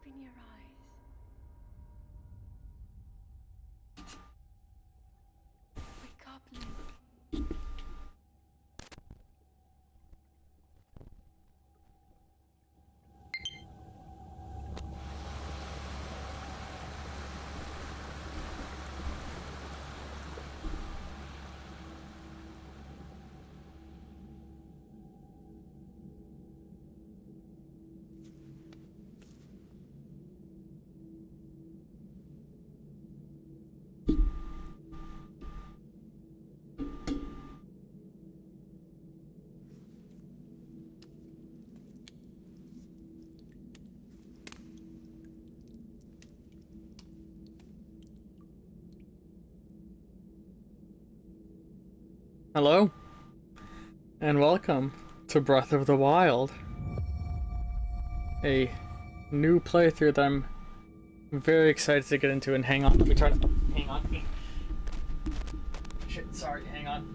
Open your eyes. Wake up, Luke. Hello, and welcome to Breath of the Wild, a new playthrough that I'm very excited to get into. And hang on, let me try to. Hang on. Shit, sorry, hang on.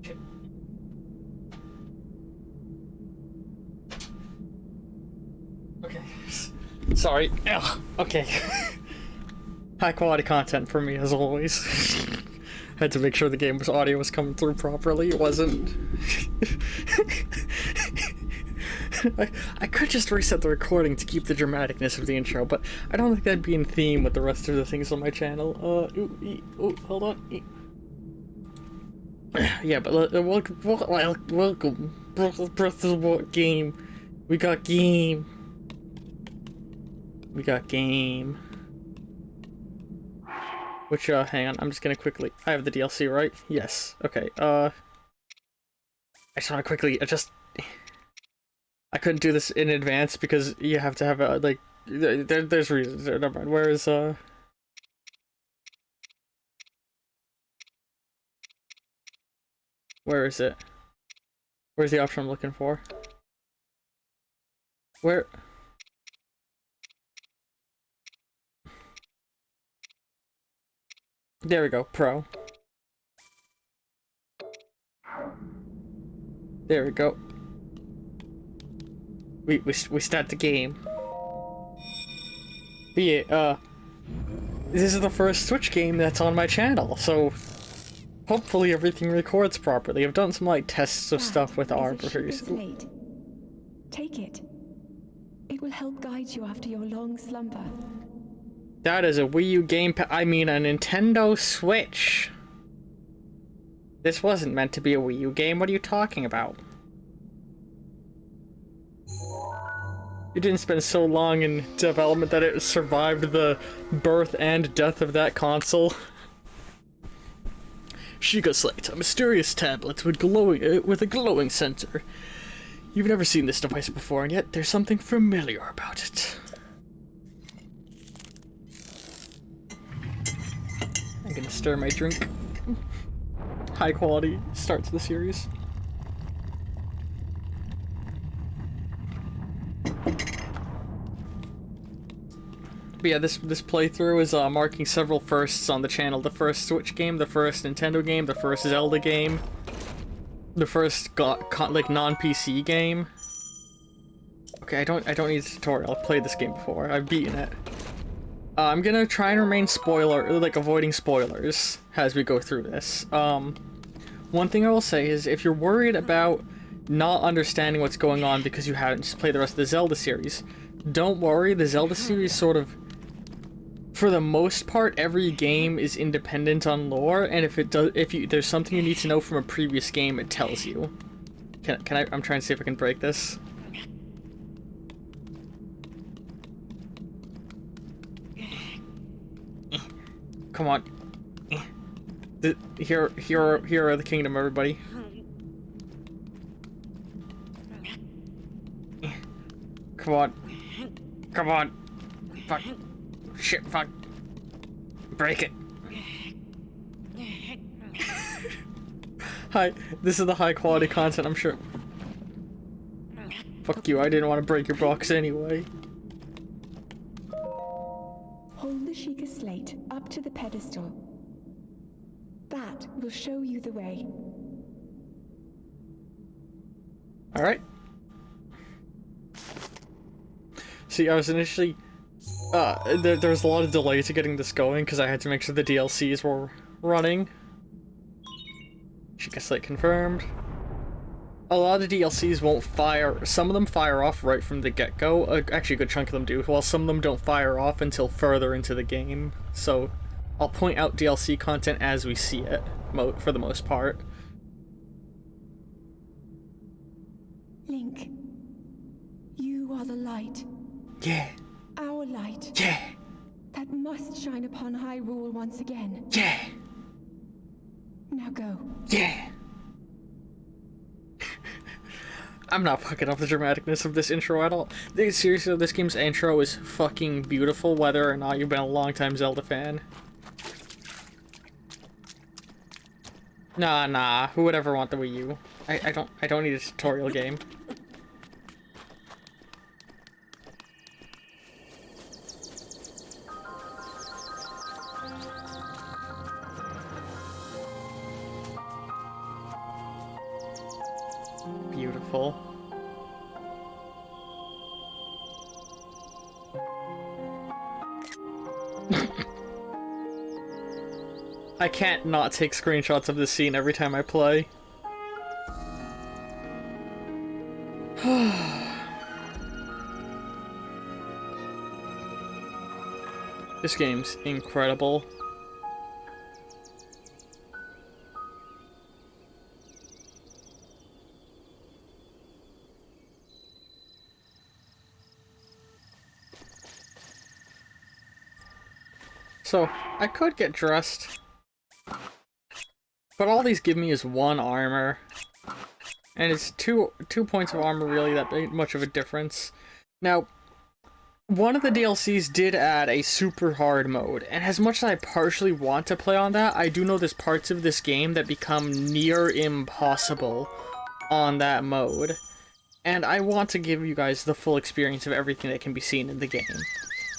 Shit. Okay. Sorry. Ugh. Okay. High quality content for me as always. Had to make sure the game's audio was coming through properly. It wasn't. I could just reset the recording to keep the dramaticness of the intro, but I don't think that'd be in theme with the rest of the things on my channel. Hold on. Yeah, but welcome. Breath of the game. We got game. We got game. Which, hang on, I'm just gonna quickly... I have the DLC, right? Yes. Okay, I just wanna quickly adjust... I couldn't do this in advance because you have to have a, like... There's reasons. Never mind. Where is, Where is it? Where's the option I'm looking for? Where... There we go, Pro. There we go. We start the game. But yeah, this is the first Switch game that's on my channel, so hopefully everything records properly. I've done some like tests of stuff with Arma. Take it. It will help guide you after your long slumber. That is a Wii U gamepad. I mean, a Nintendo Switch. This wasn't meant to be a Wii U game. What are you talking about? You didn't spend so long in development that it survived the birth and death of that console. Sheikah Slate, a mysterious tablet with a glowing sensor. You've never seen this device before, and yet there's something familiar about it. I'm gonna stir my drink. High quality start to the series. But yeah, this playthrough is marking several firsts on the channel. The first Switch game, the first Nintendo game, the first Zelda game, the first like non-PC game. Okay, I don't need a tutorial. I've played this game before. I've beaten it. I'm gonna try and remain avoiding spoilers as we go through this. One thing I will say is if you're worried about not understanding what's going on because you haven't played the rest of the Zelda series, don't worry. The Zelda series sort of, for the most part, every game is independent on lore, and if there's something you need to know from a previous game, it tells you. Can I? I'm trying to see if I can break this. Come on. Here are the kingdom, everybody. Come on. Come on. Fuck. Shit, fuck. Break it. Hi, this is the high quality content, I'm sure. Fuck you, I didn't want to break your box anyway. Hold the Sheikah Slate plate up to the pedestal. That will show you the way. Alright. See, I was initially... there was a lot of delay to getting this going because I had to make sure the DLCs were running. She gets like confirmed. A lot of DLCs won't fire. Some of them fire off right from the get-go. Actually, a good chunk of them do. While some of them don't fire off until further into the game. So, I'll point out DLC content as we see it, for the most part. Link, you are the light. Yeah. Our light. Yeah. That must shine upon Hyrule once again. Yeah. Now go. Yeah. I'm not fucking up the dramaticness of this intro at all. Seriously, this game's intro is fucking beautiful, whether or not you've been a long-time Zelda fan. Nah, who would ever want the Wii U? I don't need a tutorial game. Beautiful. I can't not take screenshots of this scene every time I play. This game's incredible. So, I could get dressed, but all these give me is 1 armor, and it's two points of armor really that ain't much of a difference. Now, one of the DLCs did add a super hard mode, and as much as I partially want to play on that, I do know there's parts of this game that become near impossible on that mode, and I want to give you guys the full experience of everything that can be seen in the game.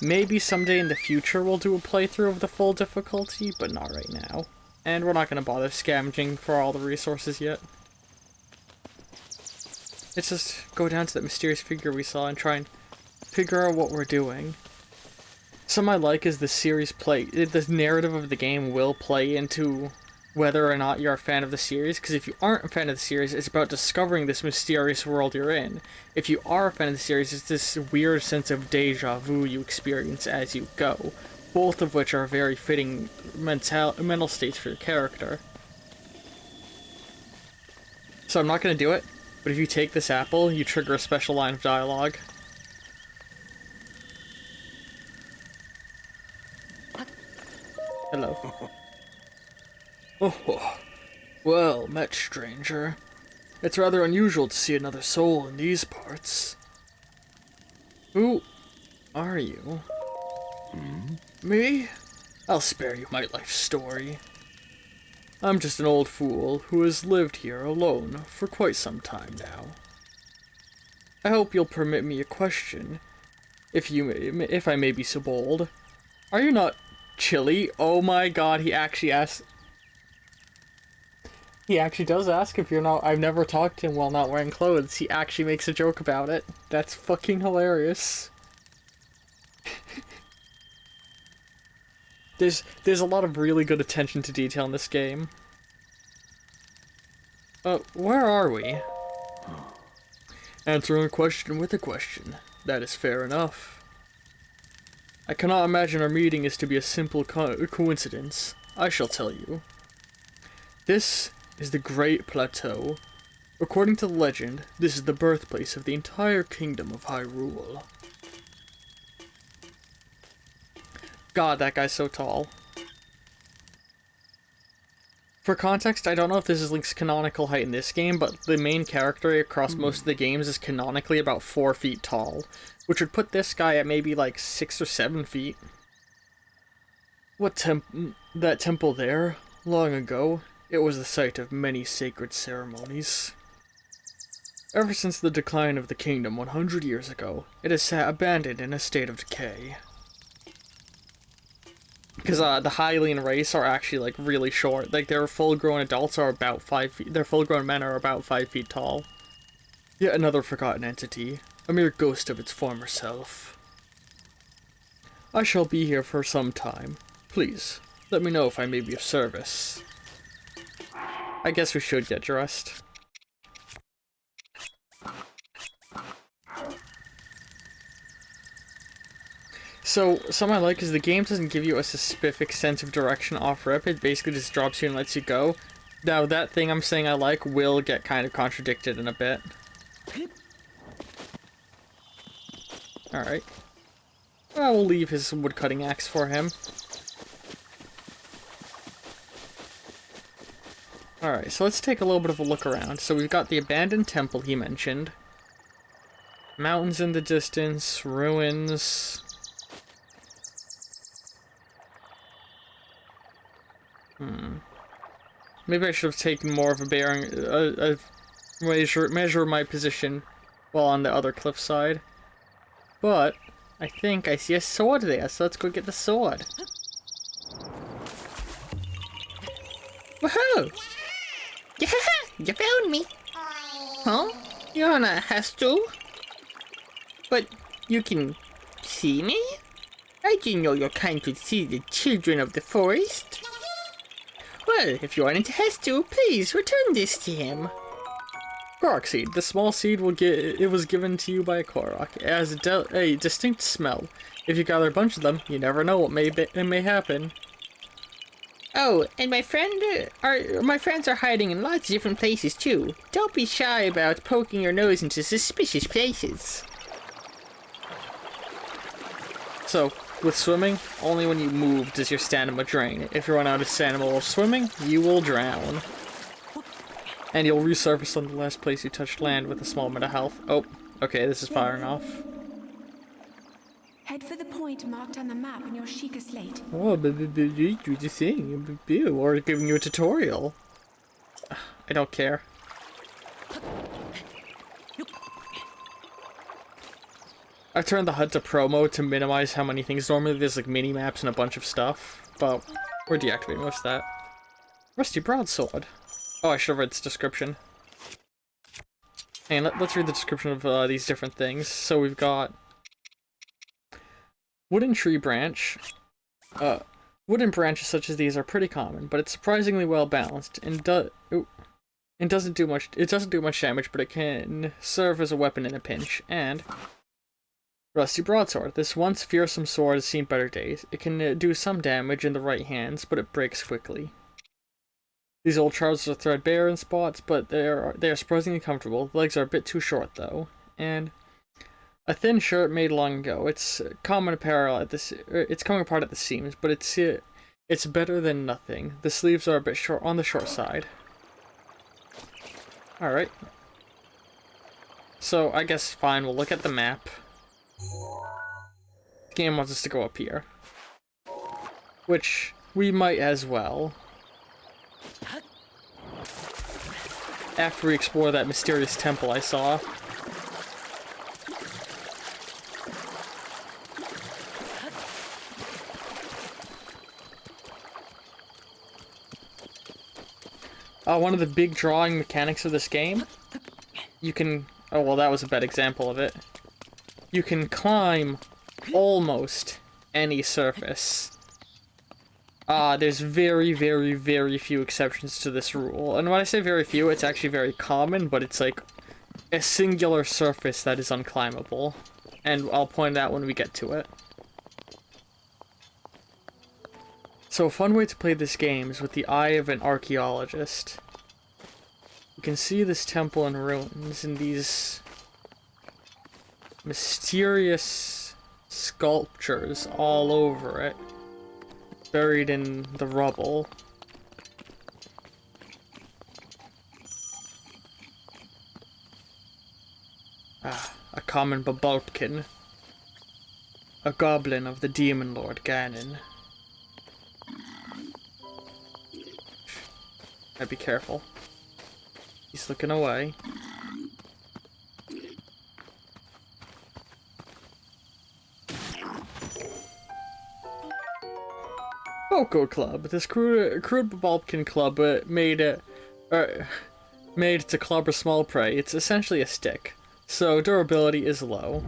Maybe someday in the future we'll do a playthrough of the full difficulty, but not right now. And we're not going to bother scavenging for all the resources yet. Let's just go down to that mysterious figure we saw and try and figure out what we're doing. Something I like is the the narrative of the game will play into whether or not you're a fan of the series, because if you aren't a fan of the series, it's about discovering this mysterious world you're in. If you are a fan of the series, it's this weird sense of deja vu you experience as you go, both of which are very fitting mental states for your character. So I'm not going to do it, but if you take this apple, you trigger a special line of dialogue. Hello. Oh, well met, stranger. It's rather unusual to see another soul in these parts. Who are you? Me? I'll spare you my life story. I'm just an old fool who has lived here alone for quite some time now. I hope you'll permit me a question, if I may be so bold. Are you not chilly? Oh my god, he actually asks. He actually does ask if you're not. I've never talked to him while not wearing clothes. He actually makes a joke about it. That's fucking hilarious. There's a lot of really good attention to detail in this game. Where are we? Answering a question with a question. That is fair enough. I cannot imagine our meeting is to be a simple coincidence. I shall tell you. This is the Great Plateau. According to the legend, this is the birthplace of the entire kingdom of Hyrule. God, that guy's so tall. For context, I don't know if this is Link's canonical height in this game, but the main character across most of the games is canonically about 4 feet tall, which would put this guy at maybe like 6 or 7 feet. That temple there, long ago, it was the site of many sacred ceremonies. Ever since the decline of the kingdom 100 years ago, it has sat abandoned in a state of decay. Because the Hylian race are actually like really short. Like their full-grown adults are about 5 feet. Their full-grown men are about 5 feet tall. Yet another forgotten entity, a mere ghost of its former self. I shall be here for some time. Please, let me know if I may be of service. I guess we should get dressed. So, something I like is the game doesn't give you a specific sense of direction off rip, it basically just drops you and lets you go. Now, that thing I'm saying I like will get kind of contradicted in a bit. Alright. Well, we'll leave his woodcutting axe for him. Alright, so let's take a little bit of a look around. So we've got the abandoned temple he mentioned. Mountains in the distance, ruins. Maybe I should have taken more of a bearing, measure my position while on the other cliffside. But I think I see a sword there, so let's go get the sword. Woohoo! Yeah, you found me. Huh? You're on a Hestu? But you can see me? I didn't know your kind could see the children of the forest. Well, if you are into Hestu, please return this to him. Korok seed. The small seed was given to you by a Korok. It has a distinct smell. If you gather a bunch of them, you never know what may happen. Oh, and my friends are hiding in lots of different places too. Don't be shy about poking your nose into suspicious places. So, with swimming, only when you move does your stamina drain. If you run out of stamina while swimming, you will drown. And you'll resurface on the last place you touched land with a small amount of health. Oh, okay, this is firing off. Head for the point marked on the map in your Sheikah slate. Oh, do the thing. Or giving you a tutorial. I don't care. I turned the HUD to Pro mode to minimize how many things. Normally there's like mini maps and a bunch of stuff, but we're deactivating most of that. Rusty broadsword. Oh, I should have read its description. And let's read the description of these different things. So we've got wooden tree branch. Wooden branches such as these are pretty common, but it's surprisingly well balanced and doesn't do much. It doesn't do much damage, but it can serve as a weapon in a pinch. And rusty broadsword. This once fearsome sword has seen better days. It can do some damage in the right hands, but it breaks quickly. These old trousers are threadbare in spots, but they are surprisingly comfortable. The legs are a bit too short though, and a thin shirt made long ago. It's coming apart at the seams, but it's better than nothing. The sleeves are a bit short on the short side. All right. So I guess fine. We'll look at the map. The game wants us to go up here, which we might as well. After we explore that mysterious temple I saw. One of the big drawing mechanics of this game, you can... Oh, well, that was a bad example of it. You can climb almost any surface. There's very, very, very few exceptions to this rule. And when I say very few, it's actually very common, but it's like a singular surface that is unclimbable. And I'll point out when we get to it. So a fun way to play this game is with the eye of an archaeologist. You can see this temple in ruins and these mysterious sculptures all over it, buried in the rubble. A common Babulpkin. A goblin of the demon lord Ganon. I'd be careful. He's looking away. Boko Club. This crude Bulbkin club made to clobber small prey. It's essentially a stick, so durability is low.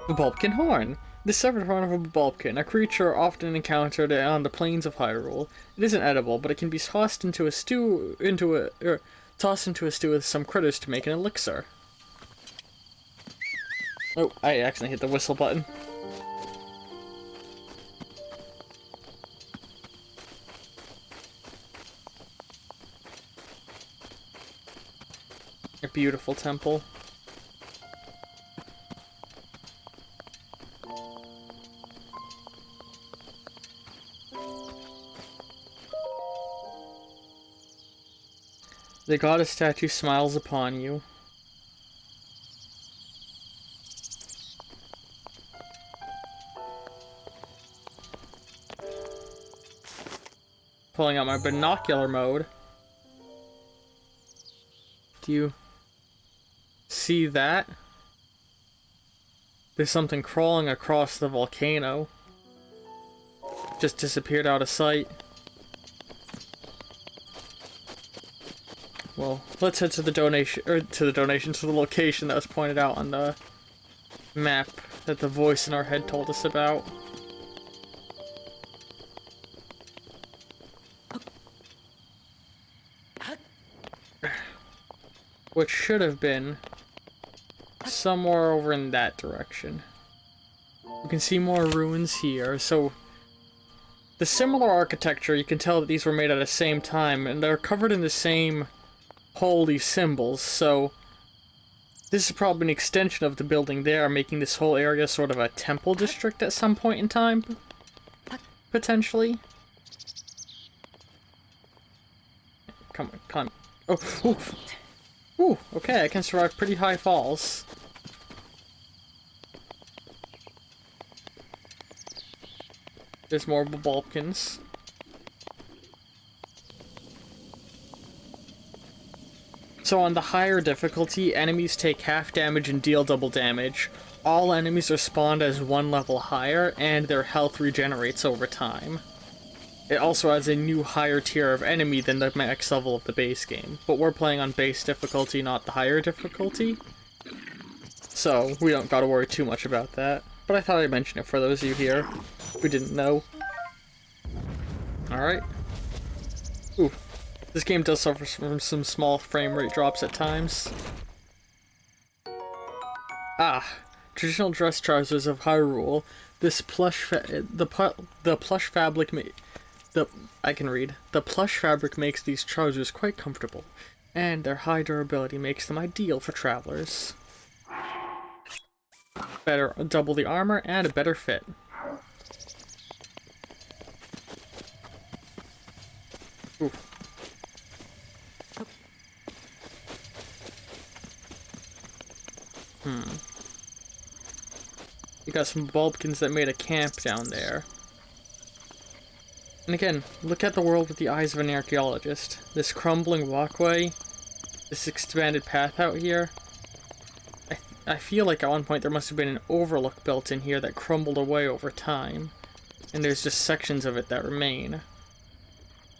The Bulbkin Horn. The severed horn of a Bulbkin, a creature often encountered on the plains of Hyrule. It isn't edible, but it can be tossed into a stew with some critters to make an elixir. Oh, I accidentally hit the whistle button. A beautiful temple. The goddess statue smiles upon you. Pulling out my binocular mode. Do you see that? There's something crawling across the volcano. Just disappeared out of sight. Well, let's head to the to the location that was pointed out on the map that the voice in our head told us about. Which should have been somewhere over in that direction. You can see more ruins here, so the similar architecture, you can tell that these were made at the same time, and they're covered in the same holy symbols, so this is probably an extension of the building there, making this whole area sort of a temple district at some point in time, potentially. Come on, come on. Oh, ooh. Ooh, okay, I can survive pretty high falls. There's more Bulbkins. So on the higher difficulty, enemies take half damage and deal double damage. All enemies are spawned as one level higher, and their health regenerates over time. It also adds a new higher tier of enemy than the max level of the base game. But we're playing on base difficulty, not the higher difficulty. So, we don't gotta worry too much about that. But I thought I'd mention it for those of you here who didn't know. Alright. Ooh. This game does suffer from some small frame rate drops at times. Ah. Traditional dress trousers of Hyrule. This plush the plush fabric The plush fabric makes these trousers quite comfortable, and their high durability makes them ideal for travelers. Better double the armor and a better fit. Ooh. You got some Bulbkins that made a camp down there. And again, look at the world with the eyes of an archaeologist. This crumbling walkway, this expanded path out here. I feel like at one point there must have been an overlook built in here that crumbled away over time. And there's just sections of it that remain.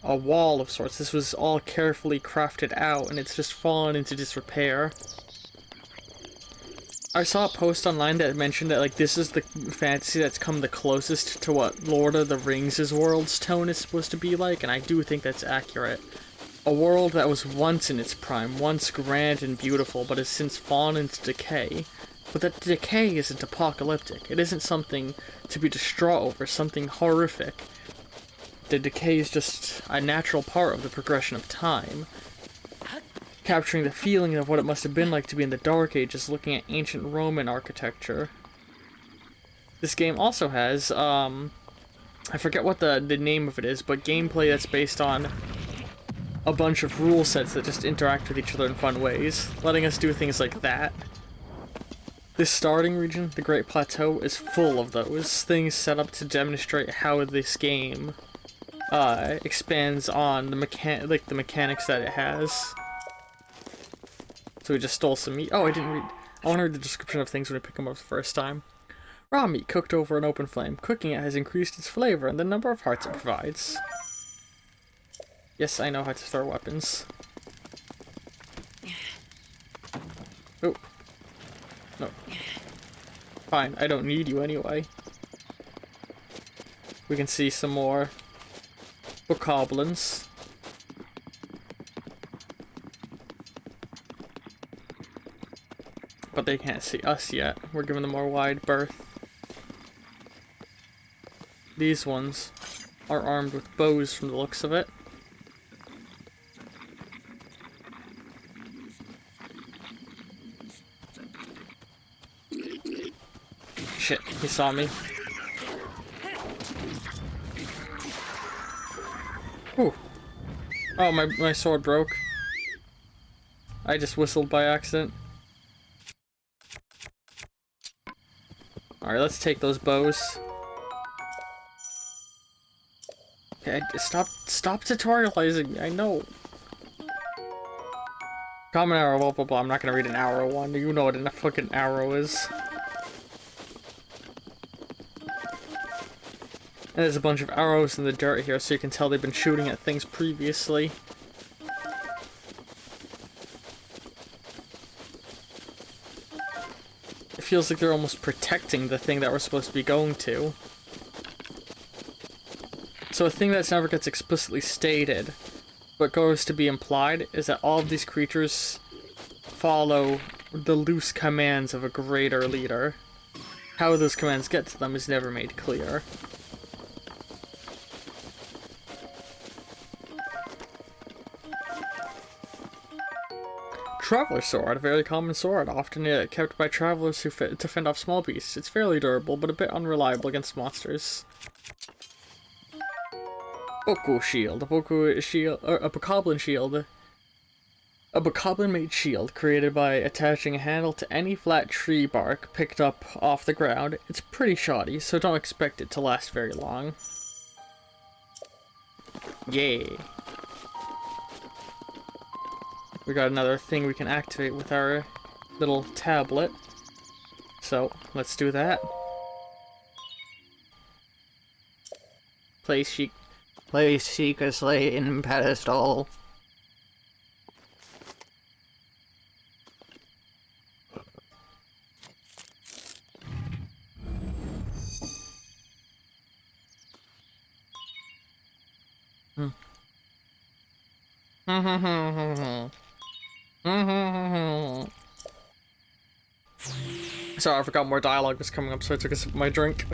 A wall of sorts. This was all carefully crafted out and it's just fallen into disrepair. I saw a post online that mentioned that like this is the fantasy that's come the closest to what Lord of the Rings' world's tone is supposed to be like, and I do think that's accurate. A world that was once in its prime, once grand and beautiful, but has since fallen into decay. But that decay isn't apocalyptic. It isn't something to be distraught over, something horrific. The decay is just a natural part of the progression of time. Capturing the feeling of what it must have been like to be in the Dark Ages looking at ancient Roman architecture. This game also has, I forget what the name of it is, but gameplay that's based on a bunch of rule sets that just interact with each other in fun ways, letting us do things like that. This starting region, the Great Plateau, is full of those things set up to demonstrate how this game expands on the mechanics that it has. So we just stole some meat. Oh, I didn't read. I want to read the description of things when I pick them up the first time. Raw meat cooked over an open flame. Cooking it has increased its flavor and the number of hearts it provides. Yes, I know how to throw weapons. Oh. No. Fine, I don't need you anyway. We can see some more bokoblins. But they can't see us yet. We're giving them a wide berth. These ones are armed with bows from the looks of it. Shit, he saw me. Ooh. Oh, my sword broke. I just whistled by accident. Alright, let's take those bows. Okay, stop tutorializing me, I know. Common arrow, blah blah blah. I'm not gonna read an arrow one. You know what a fucking arrow is. And there's a bunch of arrows in the dirt here, so you can tell they've been shooting at things previously. It feels like they're almost protecting the thing that we're supposed to be going to. So a thing that never gets explicitly stated, but goes to be implied, is that all of these creatures follow the loose commands of a greater leader. How those commands get to them is never made clear. Traveler sword, a very common sword, often kept by travelers who to fend off small beasts. It's fairly durable, but a bit unreliable against monsters. Boku shield, a bokoblin shield. A bokoblin-made shield created by attaching a handle to any flat tree bark picked up off the ground. It's pretty shoddy, so don't expect it to last very long. Yay. We got another thing we can activate with our little tablet. So, let's do that. Place secretly in pedestal. Sorry, I forgot more dialogue was coming up, so I took a sip of my drink.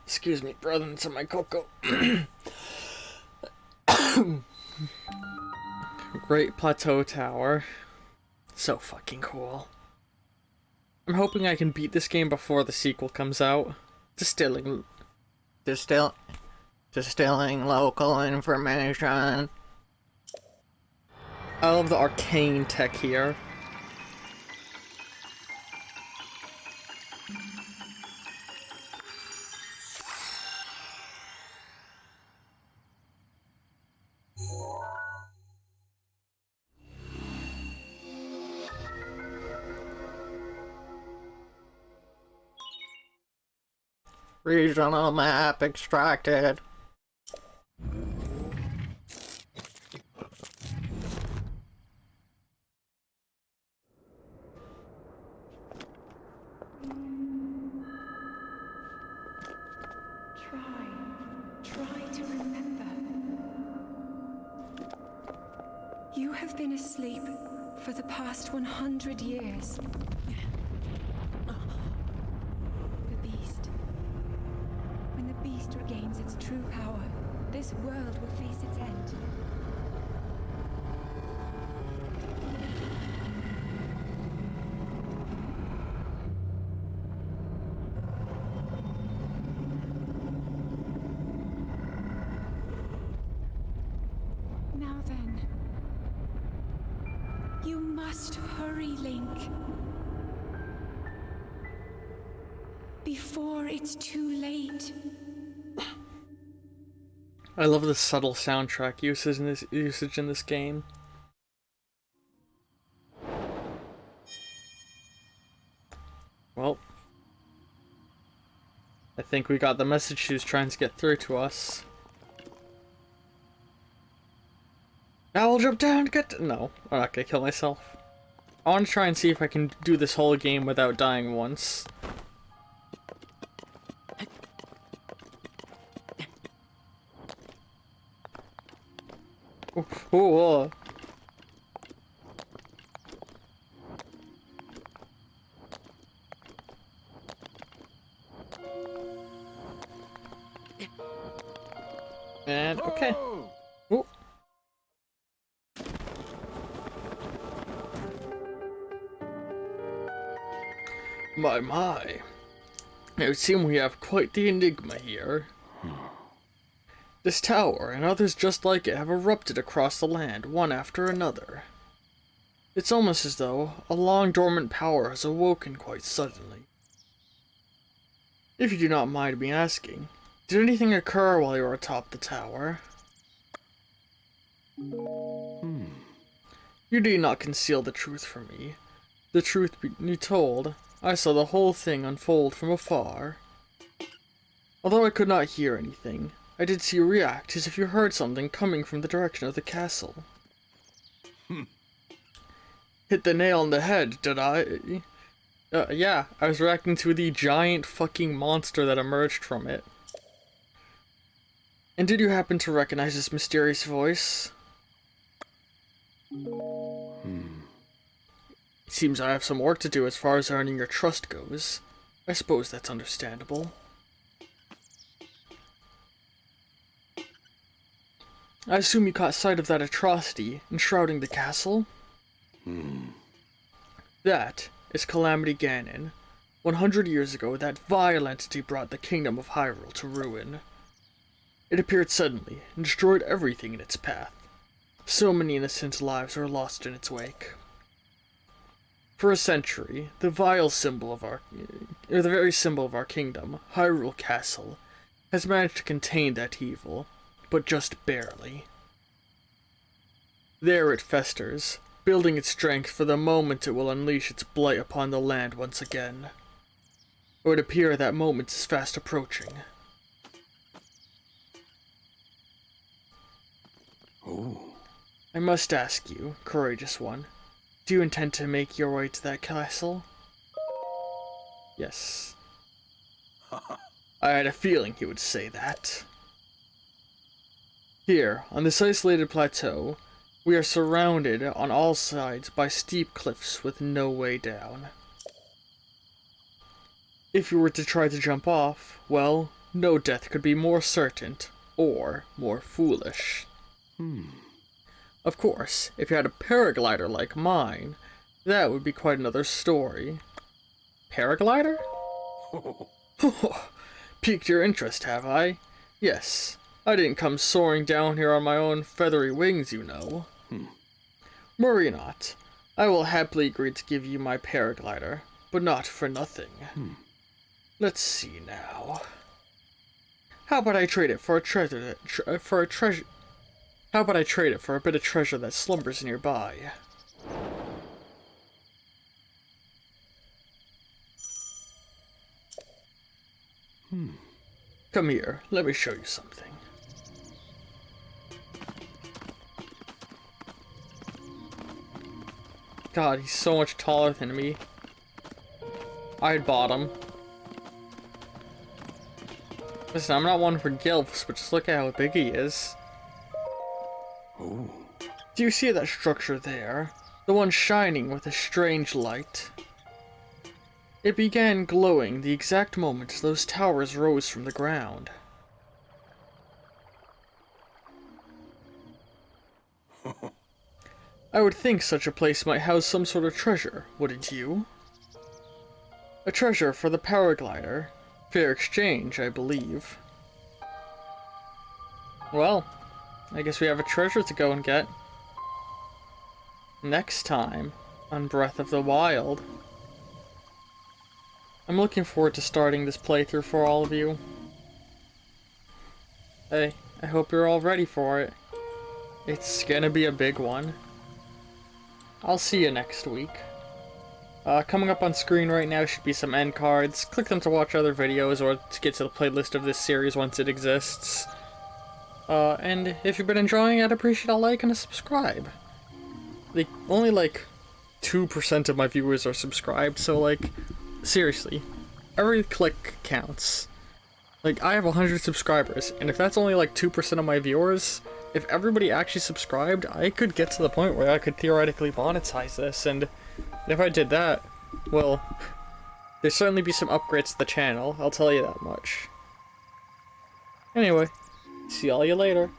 Excuse me, brother, into my cocoa. Great Plateau Tower. So fucking cool. I'm hoping I can beat this game before the sequel comes out. Distilling local information. I love the arcane tech here. Regional map extracted. Try to remember. You have been asleep for the past 100 years. The beast. When the beast regains its true power, this world will face its end. Now then, you must hurry, Link. Before it's too late. I love the subtle soundtrack usage in this game. Well, I think we got the message she was trying to get through to us. Now I'll jump down to get to— No, I'm not gonna kill myself. I want to try and see if I can do this whole game without dying once. Ooh. And okay. Ooh. My. It would seem we have quite the enigma here. This tower and others just like it have erupted across the land, one after another. It's almost as though a long dormant power has awoken quite suddenly. If you do not mind me asking, did anything occur while you were atop the tower? You need not conceal the truth from me. The truth be told, I saw the whole thing unfold from afar. Although I could not hear anything, I did see you react as if you heard something coming from the direction of the castle. Hit the nail on the head, did I? Yeah, I was reacting to the giant fucking monster that emerged from it. And did you happen to recognize this mysterious voice? It seems I have some work to do as far as earning your trust goes. I suppose that's understandable. I assume you caught sight of that atrocity enshrouding the castle? That is Calamity Ganon. 100 years ago, that vile entity brought the kingdom of Hyrule to ruin. It appeared suddenly and destroyed everything in its path. So many innocent lives were lost in its wake. For a century, the very symbol of our kingdom, Hyrule Castle, has managed to contain that evil, but just barely. There it festers, building its strength for the moment it will unleash its blight upon the land once again. It would appear that moment is fast approaching. I must ask you, courageous one, do you intend to make your way to that castle? Yes. I had a feeling he would say that. Here, on this isolated plateau, we are surrounded on all sides by steep cliffs with no way down. If you were to try to jump off, well, no death could be more certain, or more foolish. Of course, if you had a paraglider like mine, that would be quite another story. Paraglider? Piqued your interest, have I? Yes. I didn't come soaring down here on my own feathery wings, you know. Worry not. I will happily agree to give you my paraglider, but not for nothing. Let's see now. How about I trade it for a treasure How about I trade it for a bit of treasure that slumbers nearby? Come here, let me show you something. God, he's so much taller than me. I'd bought him. Listen, I'm not one for gilfs, but just look at how big he is. Do you see that structure there? the one shining with a strange light. It began glowing the exact moment those towers rose from the ground. I would think such a place might house some sort of treasure, wouldn't you? A treasure for the paraglider. Fair exchange, I believe. Well, I guess we have a treasure to go and get. Next time, on Breath of the Wild. I'm looking forward to starting this playthrough for all of you. Hey, I hope you're all ready for it. It's gonna be a big one. I'll see you next week. Coming up on screen right now should be some end cards. Click them to watch other videos or to get to the playlist of this series once it exists. And if you've been enjoying, I'd appreciate a like and a subscribe. Like, only like 2% of my viewers are subscribed, so like, seriously, every click counts. Like, I have 100 subscribers, and if that's only like 2% of my viewers, if everybody actually subscribed, I could get to the point where I could theoretically monetize this, and if I did that, well, there'd certainly be some upgrades to the channel, I'll tell you that much. Anyway, see all you later.